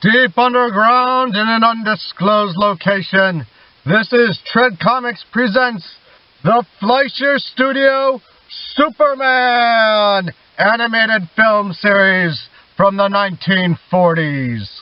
Deep underground in an undisclosed location, this is Tread Comics presents the Fleischer Studio Superman animated film series from the 1940s.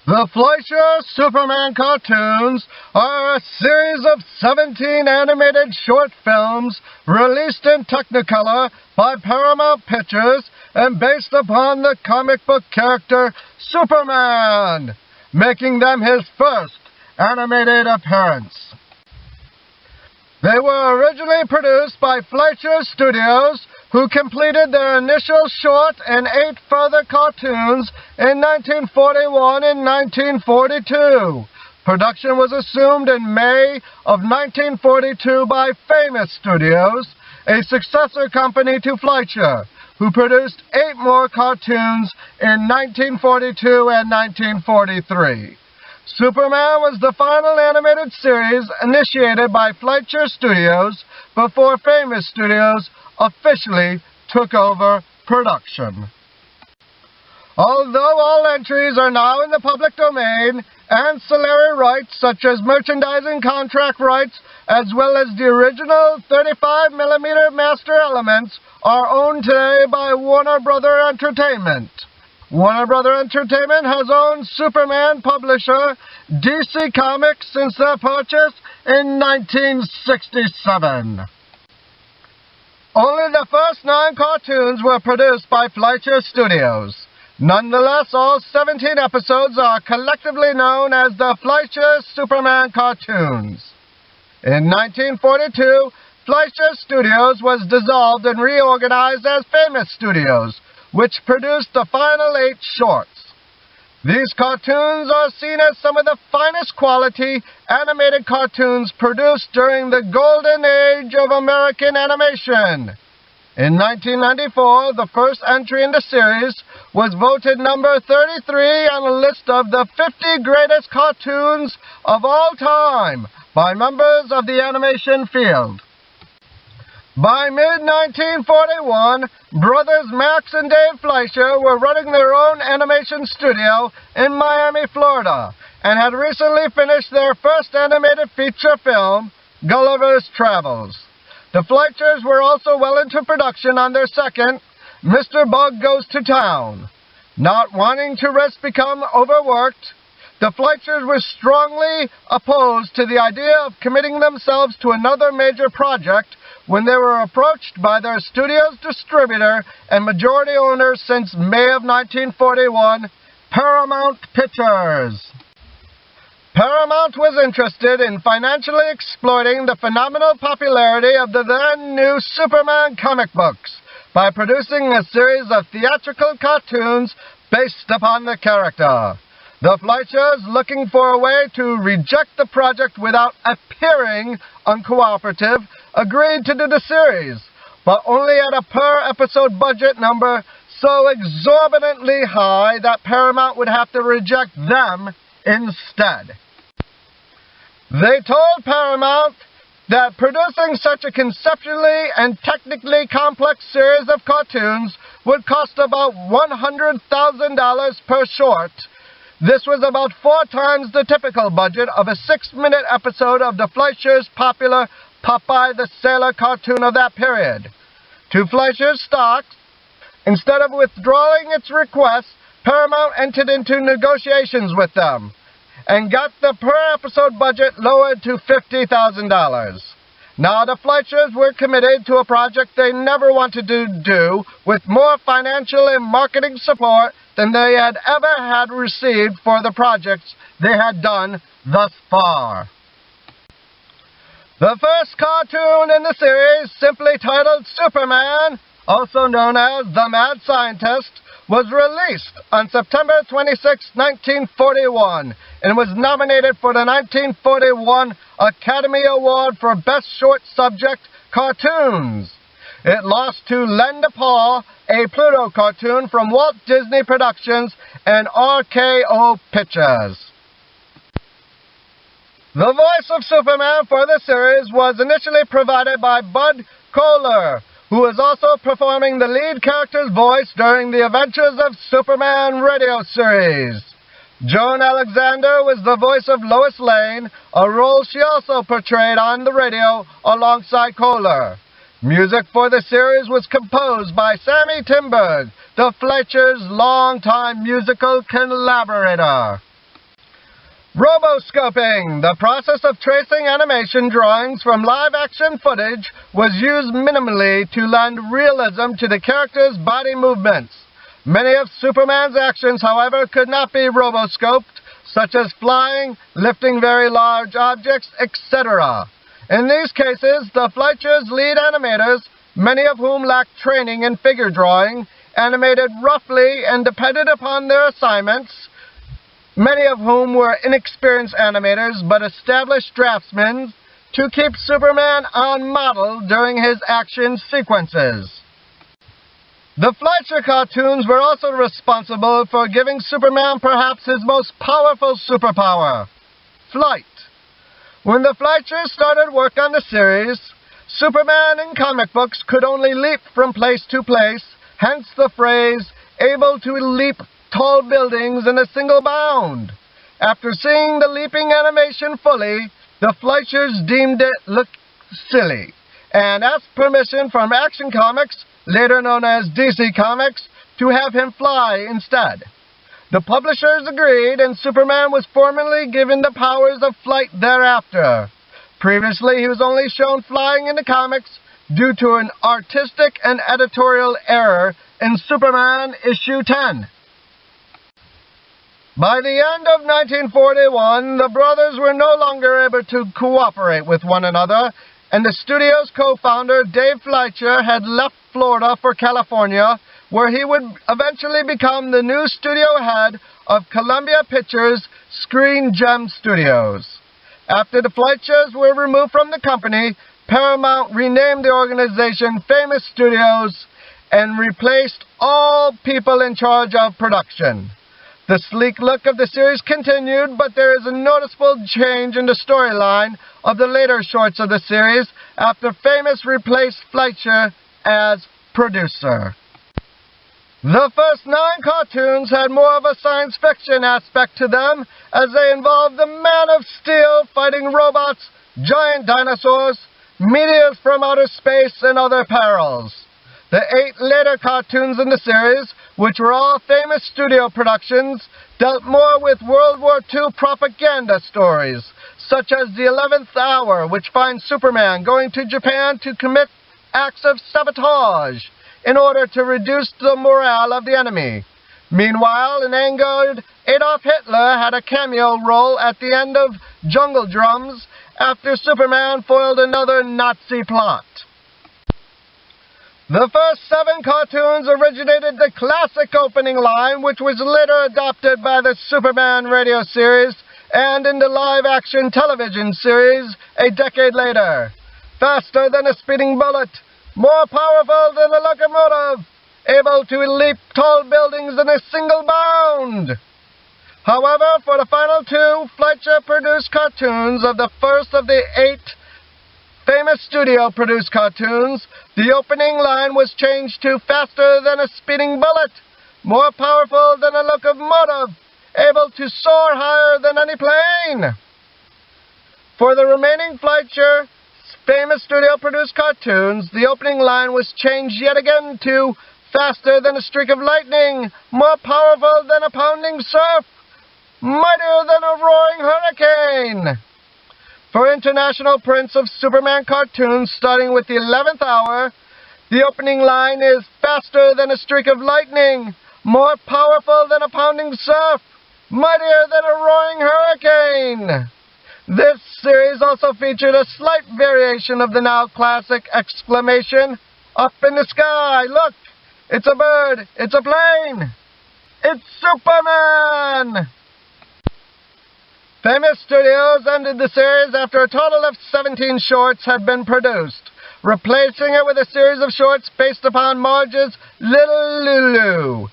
The Fleischer Superman cartoons are a series of 17 animated short films released in Technicolor by Paramount Pictures and based upon the comic book character Superman, making them his first animated appearance. They were originally produced by Fleischer Studios, who completed their initial short and 8 further cartoons in 1941 and 1942. Production was assumed in May of 1942 by Famous Studios, a successor company to Fleischer, who produced 8 more cartoons in 1942 and 1943. Superman was the final animated series initiated by Fleischer Studios before Famous Studios officially took over production. Although all entries are now in the public domain, ancillary rights such as merchandising contract rights as well as the original 35mm master elements are owned today by Warner Brother Entertainment. Warner Brother Entertainment has owned Superman publisher DC Comics since their purchase in 1967. Only the first 9 cartoons were produced by Fleischer Studios. Nonetheless, all 17 episodes are collectively known as the Fleischer Superman cartoons. In 1942, Fleischer Studios was dissolved and reorganized as Famous Studios, which produced the final 8 shorts. These cartoons are seen as some of the finest quality animated cartoons produced during the golden age of American animation. In 1994, the first entry in the series was voted number 33 on a list of the 50 greatest cartoons of all time by members of the animation field. By mid-1941, brothers Max and Dave Fleischer were running their own animation studio in Miami, Florida, and had recently finished their first animated feature film, Gulliver's Travels. The Fleischers were also well into production on their second, Mr. Bug Goes to Town. Not wanting to risk become overworked, the Fleischers were strongly opposed to the idea of committing themselves to another major project when they were approached by their studio's distributor and majority owner since May of 1941, Paramount Pictures. Paramount was interested in financially exploiting the phenomenal popularity of the then-new Superman comic books by producing a series of theatrical cartoons based upon the character. The Fleischers, looking for a way to reject the project without appearing uncooperative, agreed to do the series, but only at a per-episode budget number so exorbitantly high that Paramount would have to reject them instead. They told Paramount that producing such a conceptually and technically complex series of cartoons would cost about $100,000 per short. This was about 4 times the typical budget of a 6-minute episode of the Fleischers' popular Popeye the Sailor cartoon of that period. To Fleischer's stock, instead of withdrawing its request, Paramount entered into negotiations with them and got the per-episode budget lowered to $50,000. Now the Fleischers were committed to a project they never wanted to do with more financial and marketing support than they had ever had received for the projects they had done thus far. The first cartoon in the series, simply titled Superman, also known as The Mad Scientist, was released on September 26, 1941, and was nominated for the 1941 Academy Award for Best Short Subject Cartoons. It lost to Lend a Paw, a Pluto cartoon from Walt Disney Productions and RKO Pictures. The voice of Superman for the series was initially provided by Bud Kohler, who was also performing the lead character's voice during the Adventures of Superman radio series. Joan Alexander was the voice of Lois Lane, a role she also portrayed on the radio alongside Kohler. Music for the series was composed by Sammy Timberg, the Fleischer's longtime musical collaborator. Roboscoping, the process of tracing animation drawings from live-action footage, was used minimally to lend realism to the character's body movements. Many of Superman's actions, however, could not be roboscoped, such as flying, lifting very large objects, etc. In these cases, the Fleischer's lead animators, many of whom lacked training in figure drawing, animated roughly and depended upon their assignments, many of whom were inexperienced animators but established draftsmen, to keep Superman on model during his action sequences. The Fleischer cartoons were also responsible for giving Superman perhaps his most powerful superpower, flight. When the Fleischers started work on the series, Superman in comic books could only leap from place to place, hence the phrase, able to leap tall buildings in a single bound. After seeing the leaping animation fully, the Fleischers deemed it looked silly, and asked permission from Action Comics, later known as DC Comics, to have him fly instead. The publishers agreed, and Superman was formally given the powers of flight thereafter. Previously, he was only shown flying in the comics due to an artistic and editorial error in Superman issue 10. By the end of 1941, the brothers were no longer able to cooperate with one another, and the studio's co-founder, Dave Fleischer, had left Florida for California, where he would eventually become the new studio head of Columbia Pictures' Screen Gem Studios. After the Fleischers were removed from the company, Paramount renamed the organization Famous Studios and replaced all people in charge of production. The sleek look of the series continued, but there is a noticeable change in the storyline of the later shorts of the series after Famous replaced Fleischer as producer. The first 9 cartoons had more of a science fiction aspect to them, as they involved the Man of Steel fighting robots, giant dinosaurs, meteors from outer space, and other perils. The 8 later cartoons in the series, which were all Famous studio productions, dealt more with World War II propaganda stories, such as The 11th Hour, which finds Superman going to Japan to commit acts of sabotage in order to reduce the morale of the enemy. Meanwhile, an angered Adolf Hitler had a cameo role at the end of Jungle Drums after Superman foiled another Nazi plot. The first 7 cartoons originated the classic opening line, which was later adopted by the Superman radio series and in the live-action television series a decade later. Faster than a speeding bullet, more powerful than a locomotive, able to leap tall buildings in a single bound. However, for the final 2 Fleischer-produced cartoons of the first of the 8 Famous studio-produced cartoons, the opening line was changed to faster than a speeding bullet, more powerful than a locomotive, able to soar higher than any plane. For the remaining Fleischer Famous studio-produced cartoons, the opening line was changed yet again to faster than a streak of lightning, more powerful than a pounding surf, mightier than a roaring hurricane. For international prints of Superman cartoons starting with the 11th Hour, the opening line is faster than a streak of lightning, more powerful than a pounding surf, mightier than a roaring hurricane. This series also featured a slight variation of the now classic exclamation, "Up in the sky, look! It's a bird! It's a plane! It's Superman!" Famous Studios ended the series after a total of 17 shorts had been produced, replacing it with a series of shorts based upon Marge's Little Lulu.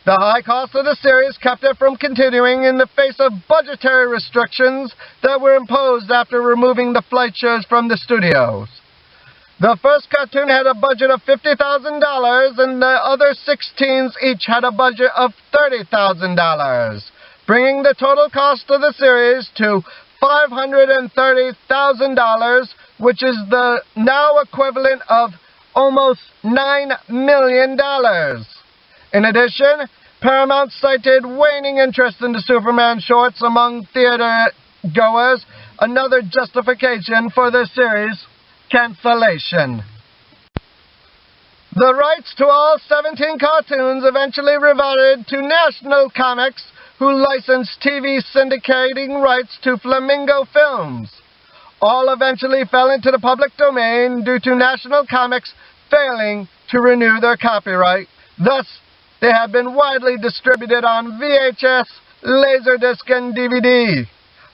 The high cost of the series kept it from continuing in the face of budgetary restrictions that were imposed after removing the Fleischers from the studios. The first cartoon had a budget of $50,000, and the other 16s each had a budget of $30,000, bringing the total cost of the series to $530,000, which is the now equivalent of almost $9 million. In addition, Paramount cited waning interest in the Superman shorts among theater goers, another justification for the series cancellation. The rights to all 17 cartoons eventually reverted to National Comics, who licensed TV syndicating rights to Flamingo Films. All eventually fell into the public domain due to National Comics failing to renew their copyright. Thus, they have been widely distributed on VHS, Laserdisc, and DVD.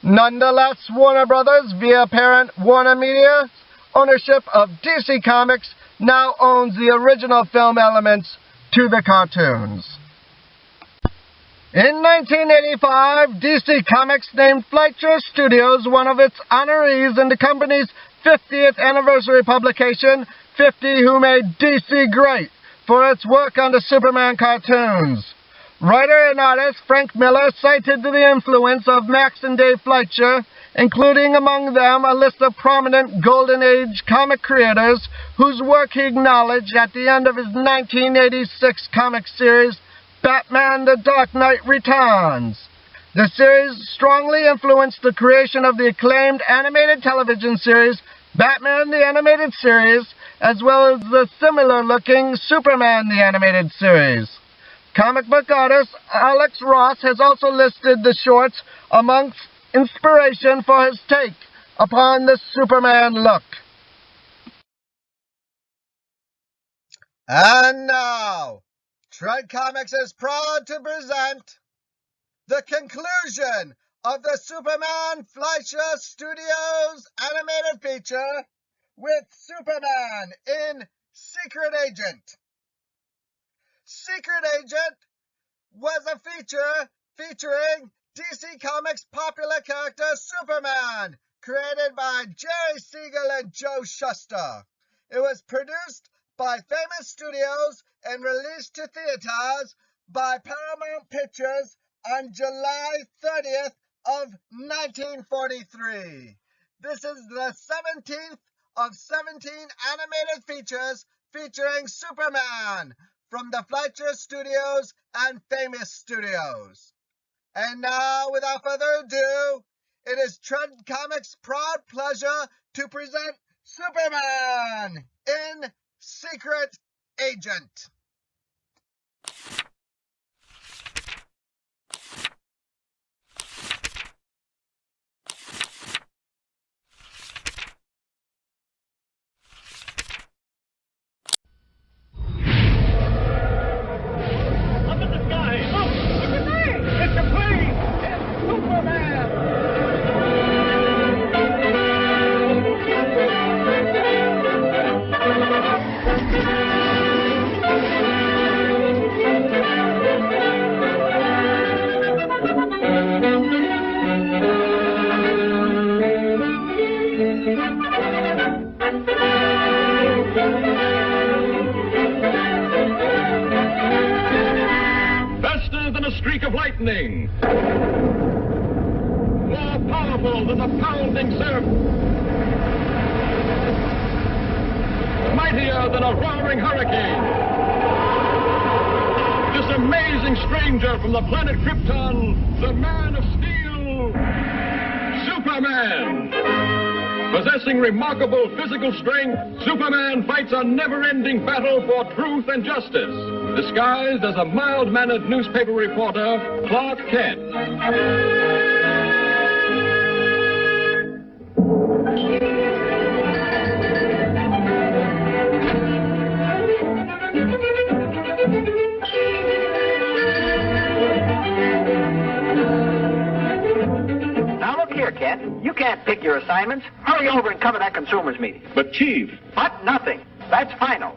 Nonetheless, Warner Brothers, via parent Warner Media's ownership of DC Comics, now owns the original film elements to the cartoons. In 1985, DC Comics named Fleischer Studios one of its honorees in the company's 50th anniversary publication, 50 Who Made DC Great, for its work on the Superman cartoons. Writer and artist Frank Miller cited the influence of Max and Dave Fleischer, including among them a list of prominent Golden Age comic creators whose work he acknowledged at the end of his 1986 comic series, Batman: The Dark Knight Returns. The series strongly influenced the creation of the acclaimed animated television series, Batman the Animated Series, as well as the similar-looking Superman the Animated Series. Comic book artist Alex Ross has also listed the shorts amongst inspiration for his take upon the Superman look. And now, Tread Comics is proud to present the conclusion of the Superman Fleischer Studios animated feature with Superman in Secret Agent. Secret Agent was a feature featuring DC Comics' popular character Superman, created by Jerry Siegel and Joe Shuster. It was produced by Famous Studios and released to theaters by Paramount Pictures on July 30th of 1943. This is the 17th of 17 animated features featuring Superman from the Fleischer Studios and Famous Studios. And now, without further ado, it is Tread Comics' proud pleasure to present Superman in Secret Agent. Streak of lightning, more powerful than the pounding surf, mightier than a roaring hurricane. This amazing stranger from the planet Krypton, the Man of Steel, Superman. Possessing remarkable physical strength, Superman fights a never-ending battle for truth and justice, disguised as a mild-mannered newspaper reporter, Clark Kent. Now look here, Kent. You can't pick your assignments. Hurry over and cover that consumers meeting. But, Chief... But nothing. That's final.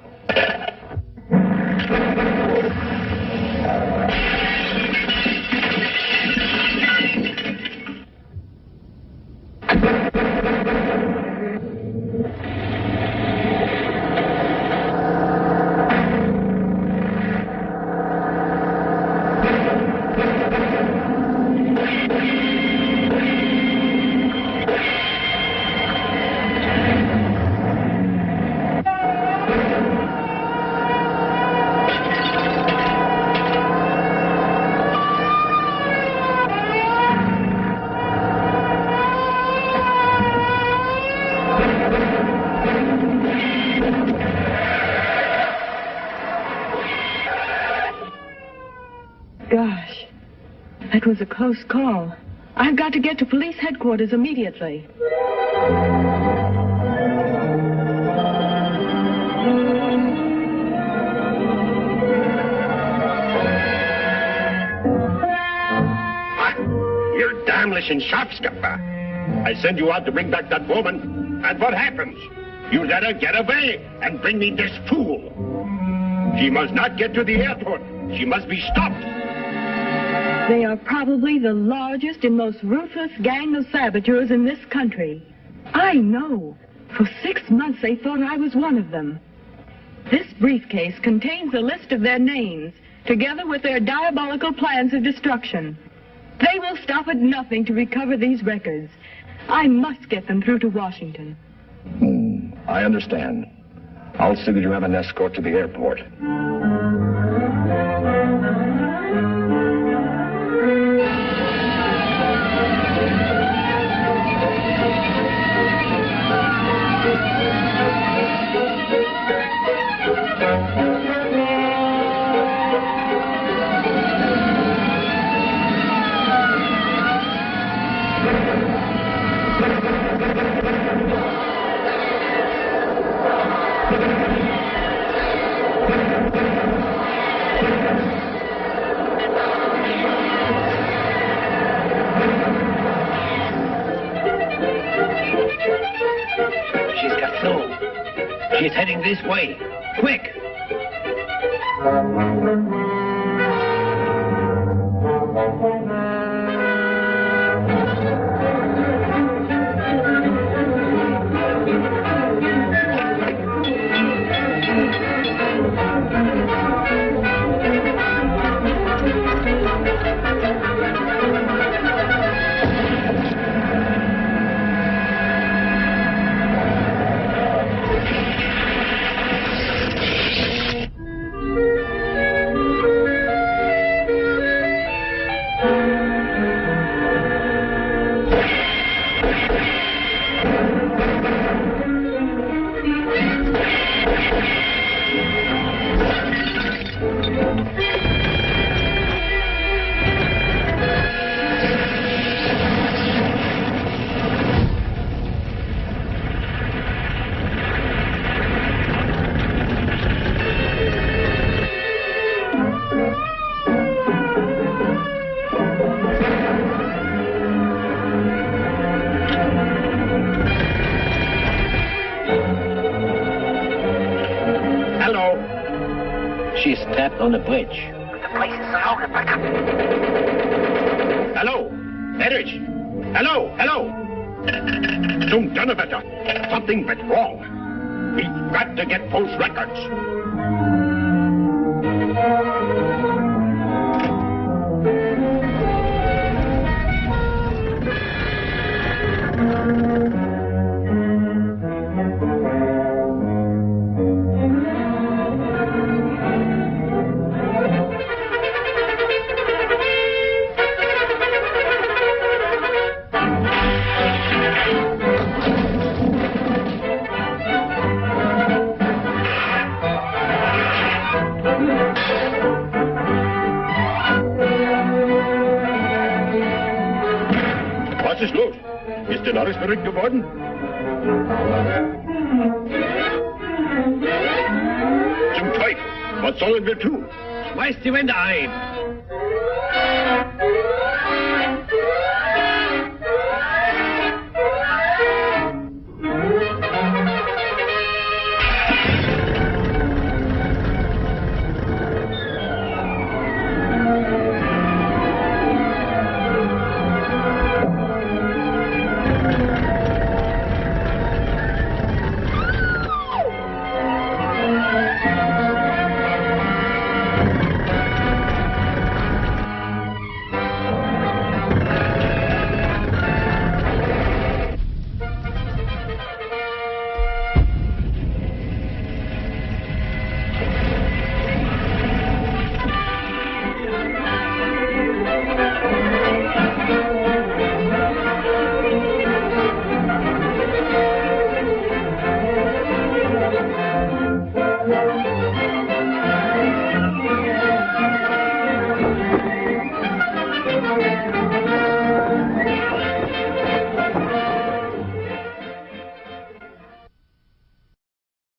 Gosh, that was a close call. I've got to get to police headquarters immediately. You're damnless and sharpskipper. I send you out to bring back that woman, and what happens? You let her get away and bring me this fool. She must not get to the airport. She must be stopped. They are probably the largest and most ruthless gang of saboteurs in this country. I know. For 6 months they thought I was one of them. This briefcase contains a list of their names, together with their diabolical plans of destruction. They will stop at nothing to recover these records. I must get them through to Washington. I understand. I'll see that you have an escort to the airport. She's got through. She's heading this way. Quick! She's trapped on the bridge. The place is surrounded by them. Hello? Erich? Hello? Hello? Zum Donnerwetter. Something went wrong. We've got to get those records. Was ist los? Ist der Norris verrückt geworden? Zum Teufel! Was sollen wir tun? Schmeißt die Wände ein!